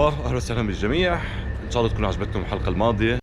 الله، اهلا وسهلا بالجميع. ان شاء الله تكون عجبتكم الحلقه الماضيه.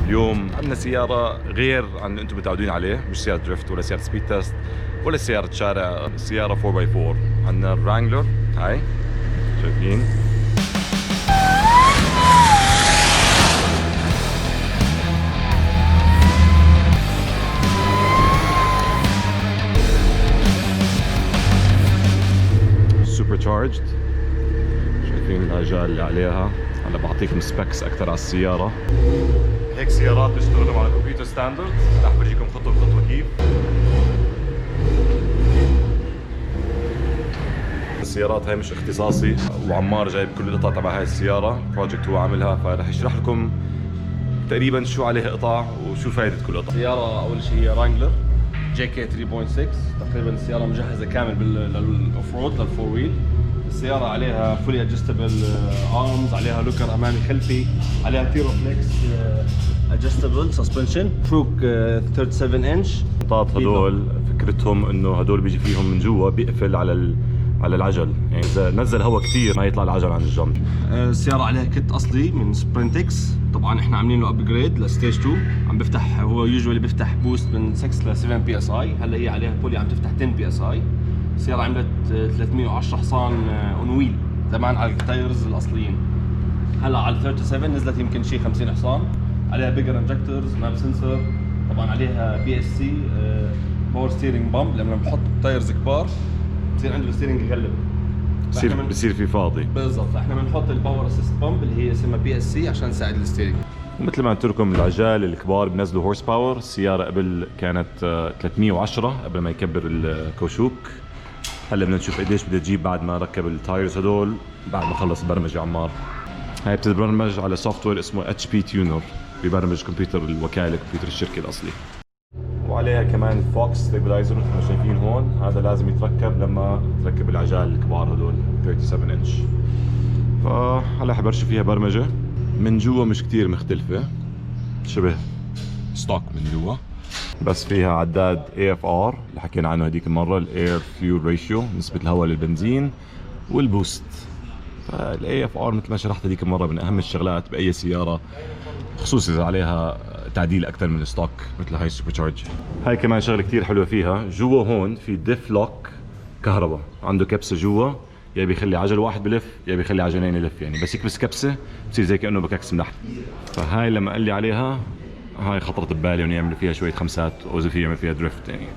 اليوم عندنا سياره غير عن اللي انتم متعودين عليه، مش سياره دريفت ولا سياره سبيد تيست ولا سياره شارع، سياره 4x4. عندنا الرانجلر، هاي شايفين. سوبر تشارجد، شايفين العجال اللي عليها. هلا بعطيكم سبيكس اكثر على السياره. هيك سيارات بيشتغلوا على كمبيوتر ستاندرد، رح برجيكم خطوه بخطوه كيف. السيارات هاي مش اختصاصي، وعمار جايب كل القطع تبع هاي السياره، بروجكت هو عاملها، فرح يشرح لكم تقريبا شو عليه قطع وشو فائده كل قطعه. السياره اول شيء هي رانجلر جي كي 3.6، تقريبا السياره مجهزه كامل للاوف رود للفور ويل. السياره عليها فولي ادجستبل ارمز، عليها لوكر امامي خلفي، عليها تيروفلكس ادجستبل سسبنشن، فروك 37 انش. القطاط هدول فكرتهم انه هدول بيجي فيهم من جوا بيقفل على العجل، يعني اذا نزل هواء كثير ما يطلع العجل عن الجنب. السياره عليها كت اصلي من سبرنتكس، طبعا احنا عاملين له ابجريد لستيج 2. عم بفتح، هو يوجوالي بيفتح بوست من 6 ل 7 بي اس اي، هلا هي عليها بولي عم تفتح 10 بي اس اي. السياره عملت 310 حصان اون ويل، زمان على التايرز الاصليين. هلا على 37 نزلت يمكن شيء 50 حصان. عليها بيجر انجكتورز، ماب سنسور، طبعا عليها بي اس سي باور ستيرنج بامب، لما بنحط تايرز كبار بصير عنده الستيرنج يغلب، بصير في فاضي. بالضبط، فاحنا بنحط الباور اسيست بامب اللي هي اسمها بي اس سي عشان تساعد الستيرنج. ومثل ما قلت لكم العجال الكبار بنزلوا هورس باور. السياره قبل كانت 310 قبل ما يكبر الكوشوك. هلا بدنا نشوف قديش بدها تجيب بعد ما ركب التايرز هدول، بعد ما خلص برمجه عمار. هاي بتتبرمج على سوفت وير اسمه اتش بي تيونر، ببرمج كمبيوتر الوكاله، كمبيوتر الشركه الاصلي. وعليها كمان فوكس ستابلايزر مثل ما شايفين هون، هذا لازم يتركب لما تركب العجال الكبار هدول 37 انش. فهلا حبرشوا فيها برمجه. من جوا مش كتير مختلفه، شبه ستوك من جوا، بس فيها عداد AFR اللي حكينا عنه هديك المره، الاير فيول ريشيو، نسبه الهواء للبنزين، والبوست. فالاي اف ار مثل ما شرحت هذيك المره من اهم الشغلات باي سياره، خصوصا اذا عليها تعديل اكثر من الستوك مثل هاي السوبر تشارج. هاي كمان شغله كثير حلوه فيها، جوا هون في ديف لوك كهرباء، عنده كبسه جوا، يا بيخلي عجل واحد بلف يا بيخلي عجلين يلف، يعني بس يكبس كبسه بصير زي كانه بككس من تحت. فهاي لما قال لي عليها هاي خطرت ببالي انه يعملوا فيها شويه خمسات، او اذا في يعمل فيها دريفت. يعني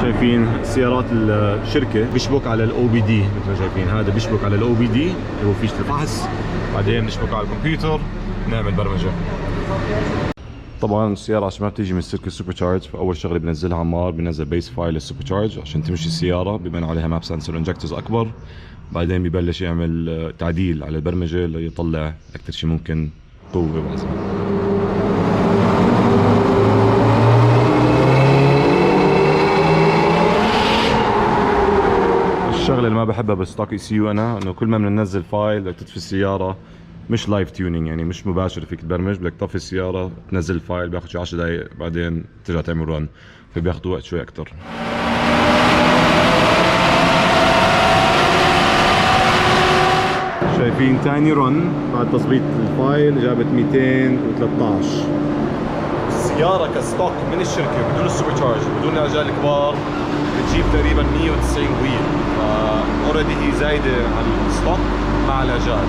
شايفين سيارات الشركه بيشبك على الاو بي دي، مثل ما شايفين هذا بيشبك على الاو بي دي اللي هو فيشه الفحص، بعدين بنشبك على الكمبيوتر نعمل برمجه. طبعا السياره عشان ما بتيجي من السيركل سوبر تشارج، فاول شغله بنزلها عمار بنزل بيس فايل للسوبر تشارج عشان تمشي السياره، بيبان عليها ماب سنسور انجكتورز اكبر. بعدين ببلش يعمل تعديل على البرمجه ليطلع اكثر شيء ممكن قوه وعزم. الشغله اللي ما بحبها بالستوك اي سي يو انا، انه كل ما بننزل فايل بدك تطفي السياره، مش لايف تيونينج، يعني مش مباشر فيك تبرمج، بدك تطفي السياره تنزل الفايل، بياخذ شي 10 دقائق بعدين ترجع تعمل رن، فبياخذ وقت شوي اكثر. شايفين ثاني رن بعد تظبيط الفايل جابت 213. السياره كستوك من الشركه بدون السوبر تشارج بدون العجال الكبار بتجيب تقريبا 190 ويل، اوريدي هي زايده على الستوك مع العجال.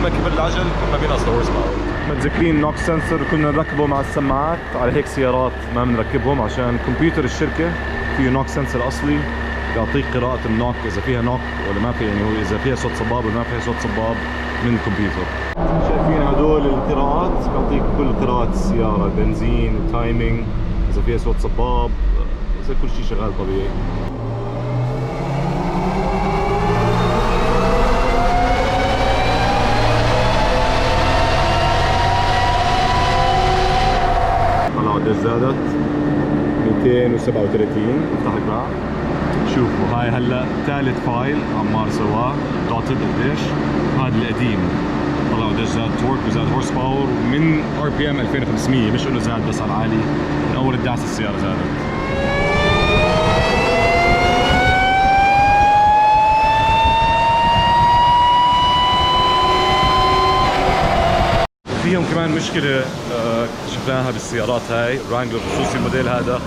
ما كبر العجل ما بينقص هورس باور. متذكرين نوك سنسور كنا نركبه مع السماعات، على هيك سيارات ما بنركبهم عشان كمبيوتر الشركه فيه نوك سنسور اصلي بيعطيك قراءه النوك اذا فيها نوك ولا ما في، يعني هو اذا فيها صوت صباب ولا ما فيها صوت صباب من الكمبيوتر. شايفين هدول القراءات بيعطيك كل قراءات السياره، بنزين وتايمينج، اذا فيها صوت صباب، اذا كل شيء شغال طبيعي. طلعوا قديش زادت 237. افتح الباب شوفوا، هاي هلا ثالث فايل عمار سواه، دوتد قديش، هذا القديم الله قديش زاد تورك وزاد هورس باور من ار بي ام 2500 مش انه زاد بس على العالي من اول الدعسه السياره زادت. فيهم كمان مشكله شفناها بالسيارات هاي رانجلر خصوصي الموديل هذا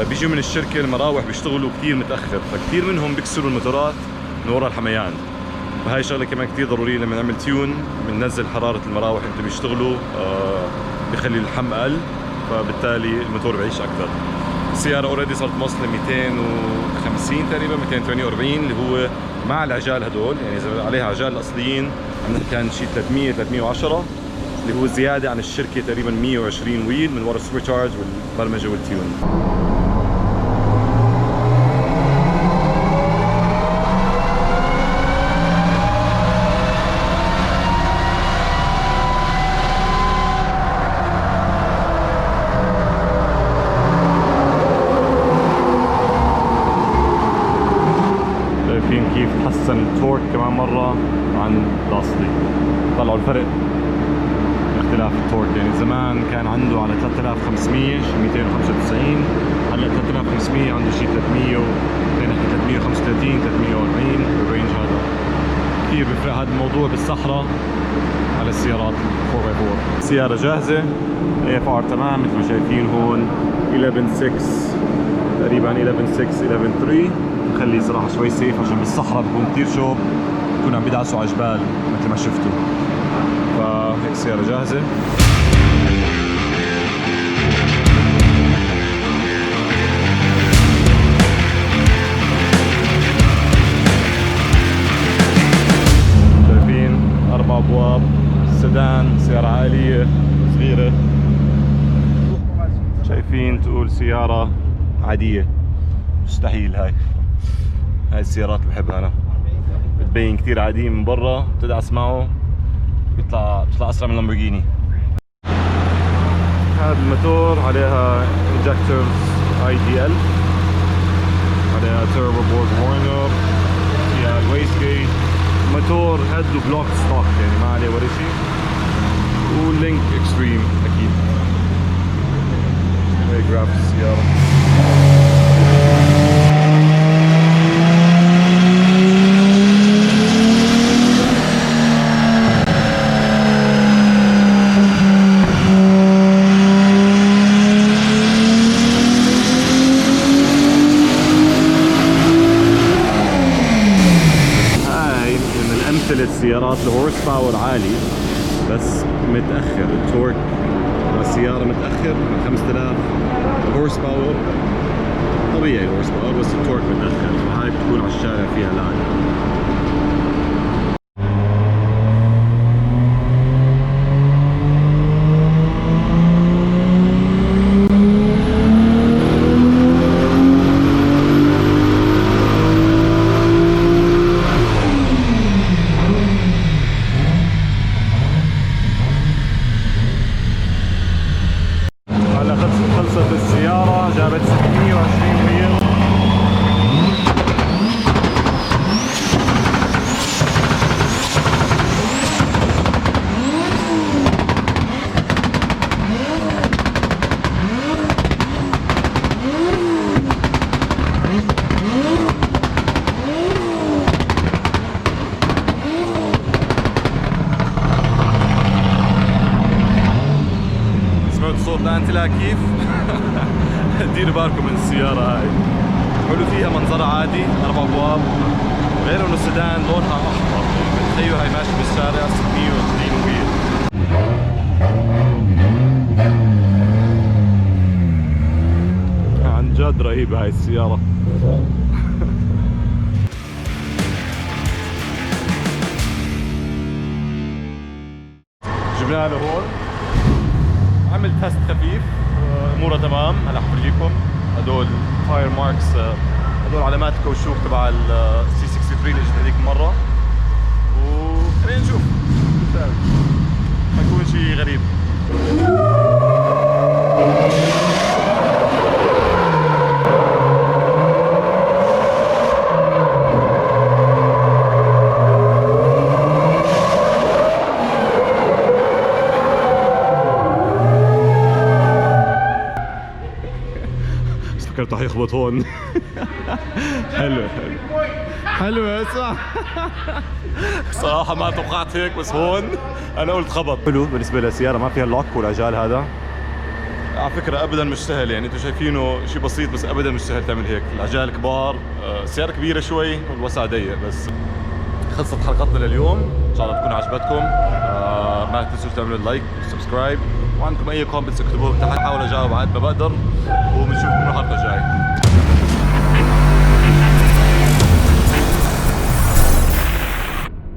بيجوا من الشركه المراوح بيشتغلوا كثير متاخر فكثير منهم بيكسروا الموتورات من وراء الحميان وهي شغله كمان كثير ضروريه لما نعمل تيون بننزل حراره المراوح انتم بيشتغلوا بخلي اللحم اقل فبالتالي الموتور بيعيش اكثر. السياره اوريدي صارت موصله 250 تقريبا 248 اللي هو مع العجال هدول يعني اذا عليها عجال الاصليين عم نحكي عن شيء 300 310 اللي هو زياده عن الشركه تقريبا 120 ويل من وراء السوبر تشارج والبرمجه والتيون. شايفين كيف تحسن التورك كمان مره عن الاصلي. طلعوا الفرق اختلاف التورك يعني زمان كان عنده على 3500 295 هلا 3500 عنده شيء 300 335 340 الرينج هذا كثير بيفرق هذا الموضوع بالصحراء على السيارات 4x4. السيارة جاهزة AFR تمام مثل ما شايفين هون 11.6 تقريبا 11.6 11.3 نخلي صراحة شوي سيف عشان بالصحراء بكون كثير شوب بكون عم بيدعسوا على جبال مثل ما شفتوا فهيك السيارة جاهزة. شايفين 4 أبواب سيدان سيارة عائلية صغيرة شايفين تقول سيارة عادية مستحيل هاي السيارات اللي بحبها أنا بتبين كثير عادية من برا بتدعس معه بيطلع اسرع من لامبورجيني. هذا الموتور عليها انجكتورز IDL عليها تيربو بورد وارنر فيها الويست جيت الموتور هيد بلوك ستوك يعني ما عليه ولا شيء ولينك اكستريم اكيد. هي جرافيكس السيارة السيارات الهورس باور عالي بس متأخر التورك السيارة متأخر من 5000 هورس باور طبيعي الهورس باور بس التورك متأخر فهاي بتكون على الشارع فيها لاج. خلصت السيارة جابت 620 ويل سمعت صوت الانتلا كيف؟ ديروا بالكم من السيارة هاي حلو فيها منظرها عادي 4 أبواب غير انه السيدان لونها احمر بتخيلوا هاي ماشي بالشارع 620 ويل. عن جد رهيبة هاي السيارة. جبناها لهون عمل تست خفيف اموره تمام. هلا حورجيكم هدول تاير ماركس هدول علامات الكوشوك تبع السي 63 اللي اجت هذيك المره وخلينا نشوف حيكون شيء غريب. تخبط هون. حلو حلو اسمع. صراحة ما توقعت هيك بس هون انا قلت خبط. حلو بالنسبة للسيارة ما فيها اللوك والعجال هذا. على فكرة ابدا مش سهل، يعني انتم شايفينه شيء بسيط بس ابدا مش سهل تعمل هيك. العجال كبار، سيارة كبيرة شوي والوسع ضيق. بس خلصت حلقتنا لليوم، ان شاء الله تكون عجبتكم. ما تنسوا تعملوا اللايك والسبسكرايب، وعندكم اي كومنتس اكتبوها تحت، حاول اجاوب على قد ما بقدر، وبنشوفكم الحلقة الجاي.